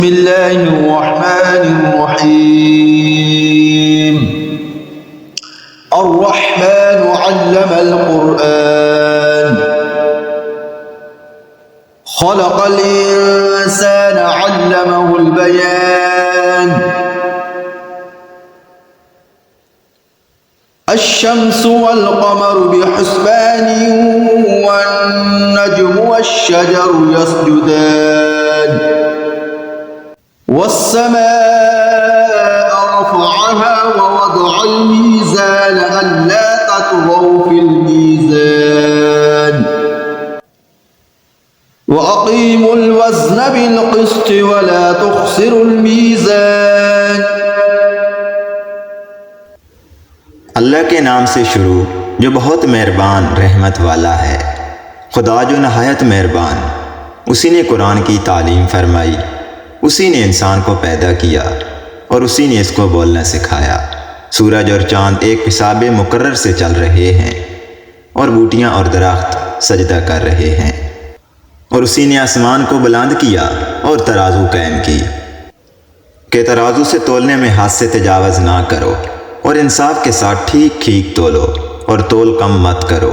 बिस्मिल्लाहिर्रहमानिर्रहीम। अर्रहमान अल्लमल कुरआन। खलक़ल इंसान अल्लमहुल बयान। अश्शम्सु वल क़मरु बिहुस्बान वन्नज्मु वश्शजरु यस्जुदान। वस्समाअ रफ़अहा ववदअल मीज़ान अल्ला ततग़ौ फ़िल मीज़ान वअक़ीमुल वज़्न बिल क़िस्ति वला तुख़्सिरुल मीज़ान। अल्लाह के नाम से शुरू जो बहुत मेहरबान रहमत वाला है। खुदा जो नहायत मेहरबान, उसी ने कुरान की तालीम फरमाई, उसी ने इंसान को पैदा किया और उसी ने इसको बोलना सिखाया। सूरज और चाँद एक हिसाब मुकर्रर से चल रहे हैं और बूटियाँ और दरख्त सजदा कर रहे हैं। और उसी ने आसमान को बुलंद किया और तराजू कायम की कि तराजू से तोलने में हाथ से तजावज़ ना करो और इंसाफ के साथ ठीक ठीक तोलो और तोल कम मत करो।